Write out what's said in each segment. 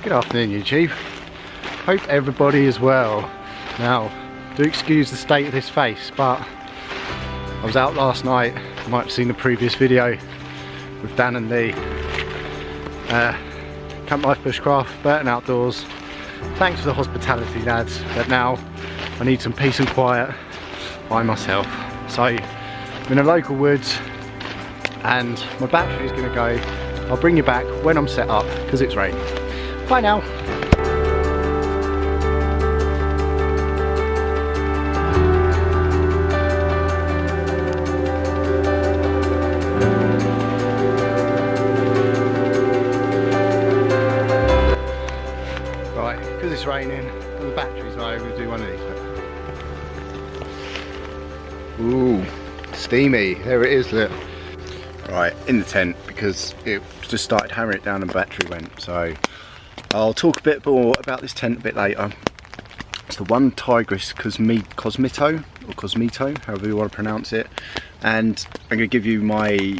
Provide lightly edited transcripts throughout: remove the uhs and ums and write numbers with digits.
Good afternoon, YouTube. Hope everybody is well. Now, do excuse the state of this face, but I was out last night. You might have seen the previous video with Dan and Lee. Camp life bushcraft, Burton Outdoors. Thanks for the hospitality, lads, but now I need some peace and quiet by myself. So I'm in a local woods and my battery is going to go. I'll bring you back when I'm set up because it's raining. Bye now. Right, because it's raining and the battery's low, we'll do one of these. Ooh, steamy. There it is, look. Right, in the tent because it just started hammering it down and the battery went, so I'll talk a bit more about this tent a bit later. It's the OneTigris COSMITTO, or COSMITTO, however you want to pronounce it, and I'm going to give you my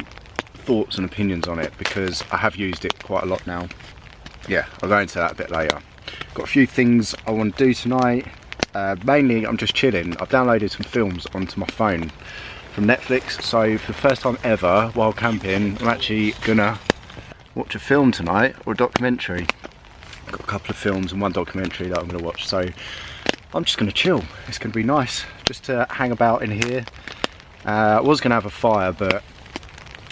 thoughts and opinions on it because I have used it quite a lot now. Yeah, I'll go into that a bit later. Got a few things I want to do tonight. Mainly I'm just chilling. I've downloaded some films onto my phone from Netflix, so for the first time ever while camping I'm actually gonna watch a film tonight, or a documentary. Got a couple of films and one documentary that I'm gonna watch, so I'm just gonna chill. It's gonna be nice just to hang about in here. I was gonna have a fire, but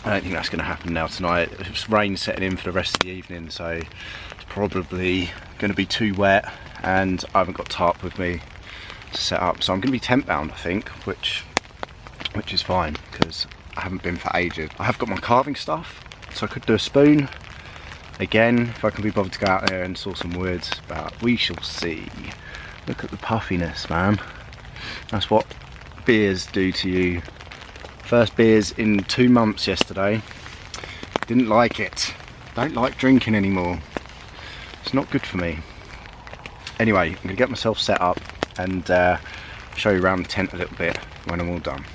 I don't think that's gonna happen now tonight. It's rain setting in for the rest of the evening, so it's probably gonna be too wet and I haven't got tarp with me to set up, so I'm gonna be tent bound I think, which is fine because I haven't been for ages. I have got my carving stuff, so I could do a spoon again if I can be bothered to go out there and saw some wood, but we shall see. Look at the puffiness, man. That's what beers do to you. First beers in 2 months yesterday. Didn't like it. Don't like drinking anymore. It's not good for me. Anyway, I'm gonna get myself set up and show you around the tent a little bit when I'm all done.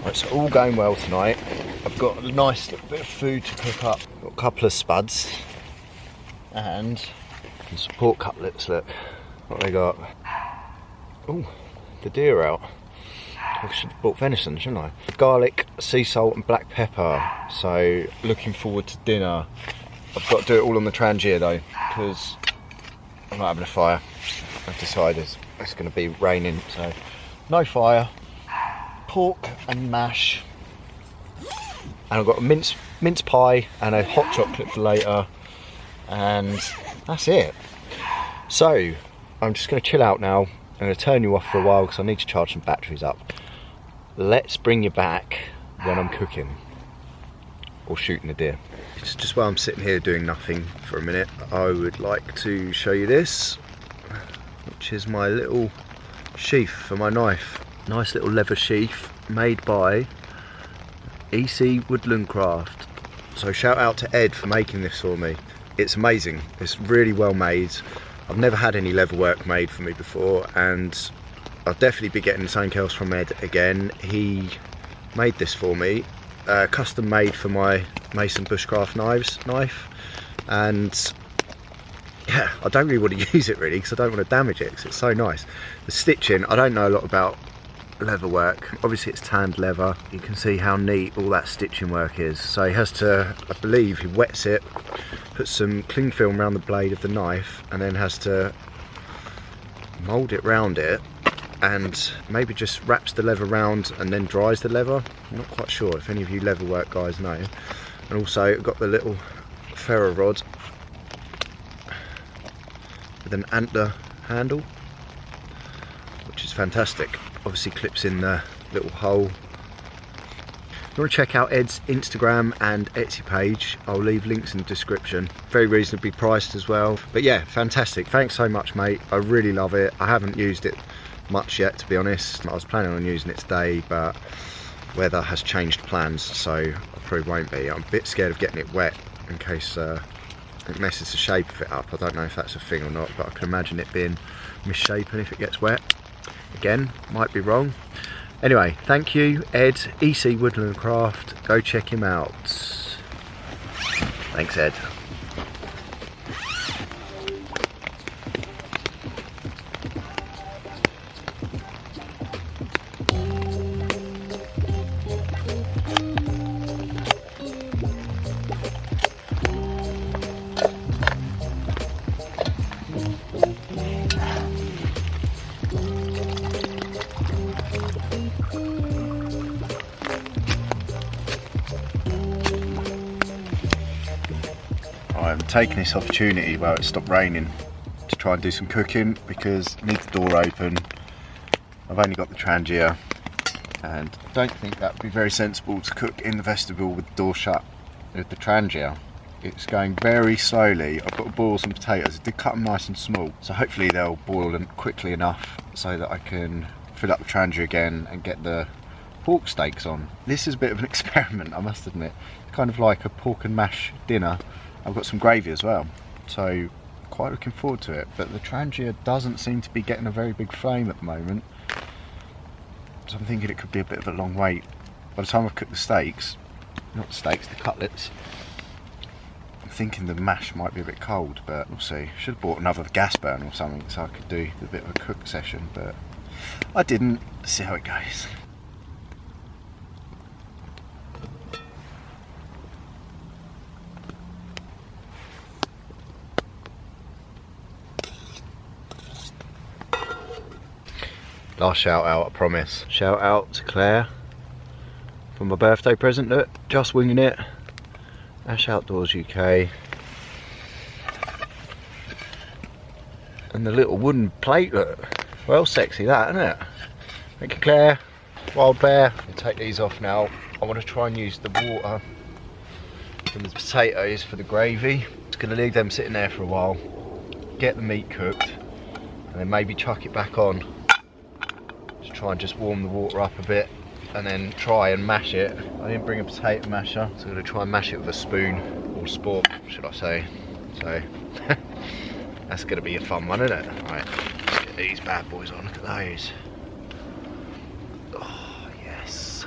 Right, so all going well tonight. I've got a nice little bit of food to cook up. Got a couple of spuds and some pork cutlets. Look what they got. Oh, the deer out. I should have bought venison, shouldn't I? Garlic, sea salt and black pepper. So looking forward to dinner. I've got to do it all on the Trangia though, because I'm not having a fire. I've decided it's going to be raining, so no fire. Pork and mash. And I've got a mince pie and a hot chocolate for later. And that's it. So I'm just going to chill out now. I'm going to turn you off for a while because I need to charge some batteries up. Let's bring you back when I'm cooking or shooting a deer. It's just while I'm sitting here doing nothing for a minute, I would like to show you this, which is my little sheath for my knife. Nice little leather sheath made by Woodland Craft. So shout out to Ed for making this for me. It's amazing. It's really well made. I've never had any leather work made for me before, and I'll definitely be getting something else from Ed again. He made this for me, custom made for my Mason Bushcraft knife, and yeah, I don't really want to use it really because I don't want to damage it because it's so nice. The stitching, I don't know a lot about leather work. Obviously it's tanned leather. You can see how neat all that stitching work is. So he has to, I believe he wets it, puts some cling film around the blade of the knife, and then has to mould it round it and maybe just wraps the leather round and then dries the leather. I'm not quite sure if any of you leather work guys know. And also got the little ferro rod with an antler handle, which is fantastic. Obviously clips in the little hole. If you want to check out Ed's Instagram and Etsy page, I'll leave links in the description. Very reasonably priced as well. But yeah, fantastic. Thanks so much, mate. I really love it. I haven't used it much yet, to be honest. I was planning on using it today, but weather has changed plans, so I probably won't be. I'm a bit scared of getting it wet in case it messes the shape of it up. I don't know if that's a thing or not, but I can imagine it being misshapen if it gets wet. Again, might be wrong. Anyway, thank you, Ed, EC Woodland Craft. Go check him out. Thanks, Ed. I'm taking this opportunity while it stopped raining to try and do some cooking because I need the door open. I've only got the Trangia and I don't think that would be very sensible to cook in the vestibule with the door shut with the Trangia. It's going very slowly. I've got to boil some potatoes. I did cut them nice and small, so hopefully they'll boil them quickly enough so that I can fill up the Trangia again and get the pork steaks on. This is a bit of an experiment, I must admit. It's kind of like a pork and mash dinner. I've got some gravy as well, so quite looking forward to it. But the Trangia doesn't seem to be getting a very big flame at the moment, so I'm thinking it could be a bit of a long wait. By the time I've cooked the steaks, not the steaks, the cutlets, I'm thinking the mash might be a bit cold, but we'll see. Should have bought another gas burner or something so I could do a bit of a cook session, but I didn't. Let's see how it goes. Last shout out, I promise. Shout out to Claire for my birthday present. Look, just winging it. Ash Outdoors UK. And the little wooden plate, look. Well, sexy that, isn't it? Thank you, Claire. Wild bear. I'll take these off now. I want to try and use the water from the potatoes for the gravy. Just going to leave them sitting there for a while. Get the meat cooked. And then maybe chuck it back on. Try and just warm the water up a bit and then try and mash it. I didn't bring a potato masher, so I'm going to try and mash it with a spoon or spork, should I say. So that's going to be a fun one, isn't it? Right, let's get these bad boys on. Look at those. Oh yes,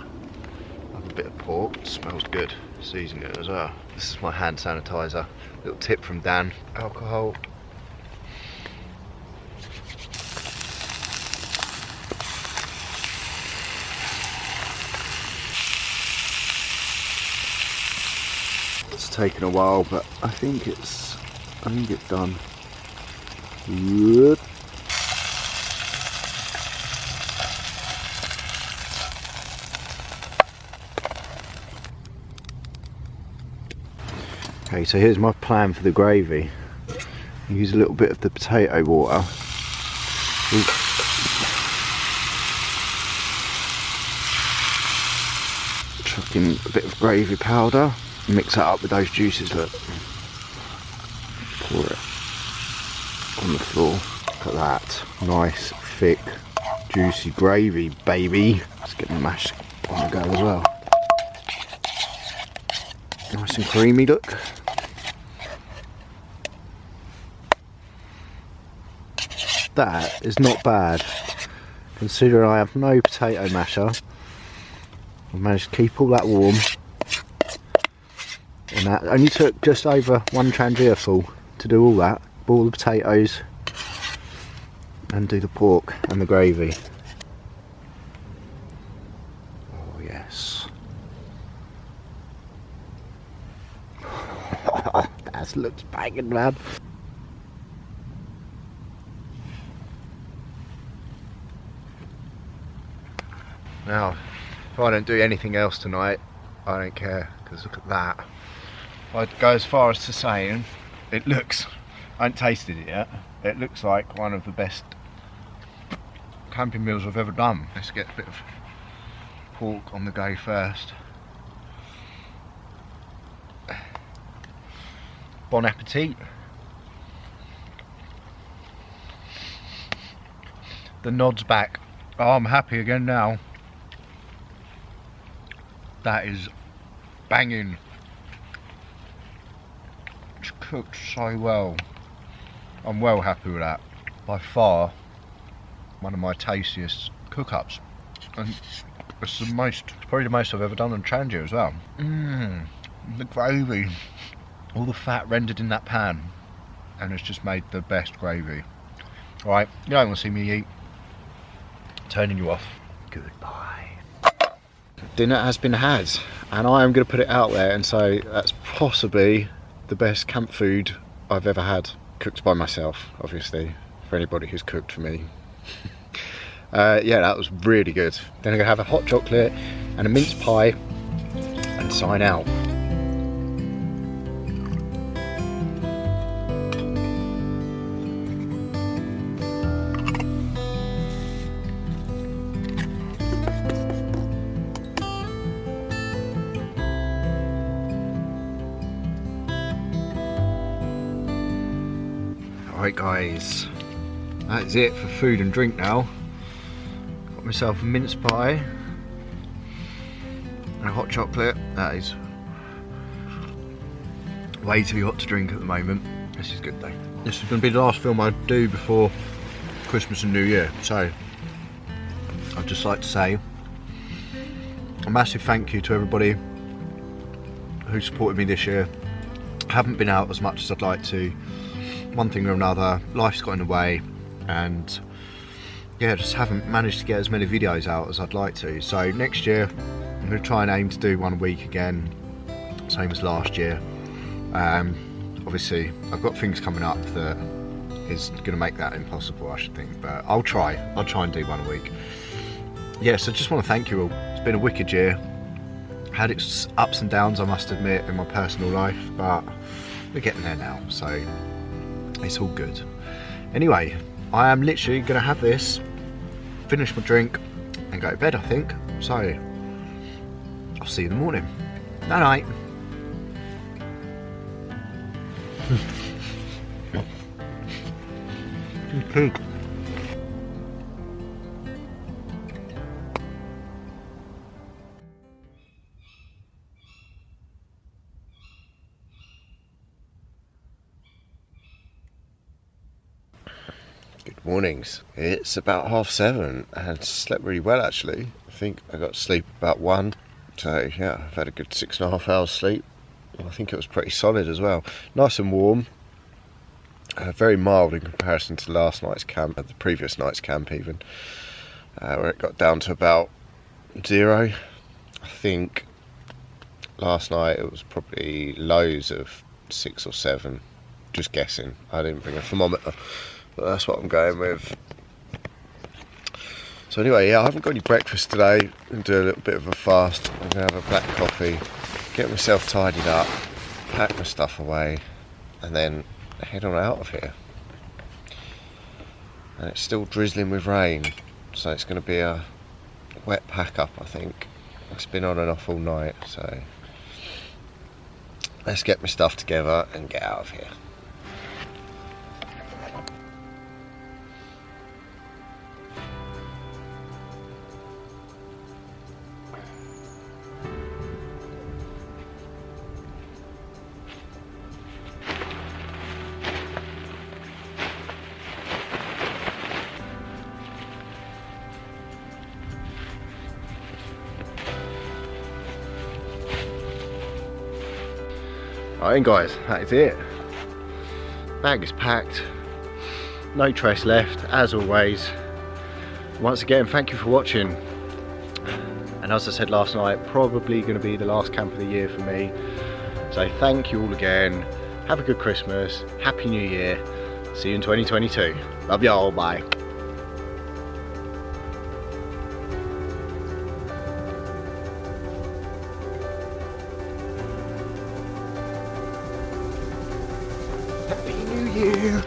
have a bit of pork. It smells good. Season it as well. This is my hand sanitizer. Little tip from Dan. Alcohol. Taken a while, but I think it's done. Okay, so here's my plan for the gravy. Use a little bit of the potato water. Chuck in a bit of gravy powder. Mix that up with those juices, look. Pour it on the floor. Look at that. Nice, thick, juicy gravy, baby. Let's get the mash on the go as well. Nice and creamy, look. That is not bad. Considering I have no potato masher, I managed to keep all that warm. And that only took just over one Trangia full to do all that. Boil the potatoes and do the pork and the gravy. Oh yes. That looks banging, man. Now, if I don't do anything else tonight, I don't care, because look at that. I'd go as far as to saying it looks, I haven't tasted it yet, it looks like one of the best camping meals I've ever done. Let's get a bit of pork on the go first. Bon appetit. The nod's back. Oh, I'm happy again now. That is banging. cooked so well. I'm well happy with that. By far, one of my tastiest cook-ups. And it's probably the most I've ever done on Trangia as well. The gravy. All the fat rendered in that pan. And it's just made the best gravy. Alright, you don't want to see me eat. Turning you off. Goodbye. Dinner has been had, and I am going to put it out there and say that's possibly the best camp food I've ever had. Cooked by myself, obviously, for anybody who's cooked for me. Yeah, that was really good. Then I'm going to have a hot chocolate and a mince pie and sign out. Alright guys, that's it for food and drink now. Got myself a mince pie and a hot chocolate. That is way too hot to drink at the moment. This is good though. This is going to be the last film I do before Christmas and New Year, so I'd just like to say a massive thank you to everybody who supported me this year. I haven't been out as much as I'd like to. One thing or another, life's got in the way, and yeah, just haven't managed to get as many videos out as I'd like to. So next year I'm going to try and aim to do one a week again, same as last year. Obviously I've got things coming up that is going to make that impossible, I should think, but I'll try and do one a week. Yeah, so just want to thank you all. It's been a wicked year. Had its ups and downs, I must admit, in my personal life, but we're getting there now, so it's all good. Anyway, I am literally going to have this, finish my drink and go to bed, I think. So I'll see you in the morning. Night night. Good mornings. It's about 7:30 and slept really well actually. I think I got to sleep about 1. So yeah, I've had a good 6.5 hours sleep. I think it was pretty solid as well. Nice and warm. Very mild in comparison to last night's camp, and the previous night's camp even, where it got down to about 0. I think last night it was probably lows of 6 or 7. Just guessing. I didn't bring a thermometer, but that's what I'm going with. So anyway, yeah, I haven't got any breakfast today. I'm going to do a little bit of a fast. I'm going to have a black coffee, get myself tidied up, pack my stuff away, and then head on out of here. And it's still drizzling with rain, so it's going to be a wet pack up, I think. It's been on and off all night, so let's get my stuff together and get out of here. Alright guys, that is it. Bag is packed, no trace left as always. Once again, thank you for watching, and as I said last night, probably going to be the last camp of the year for me, so thank you all again. Have a good Christmas, Happy New Year, see you in 2022. Love y'all, bye. Happy New Year!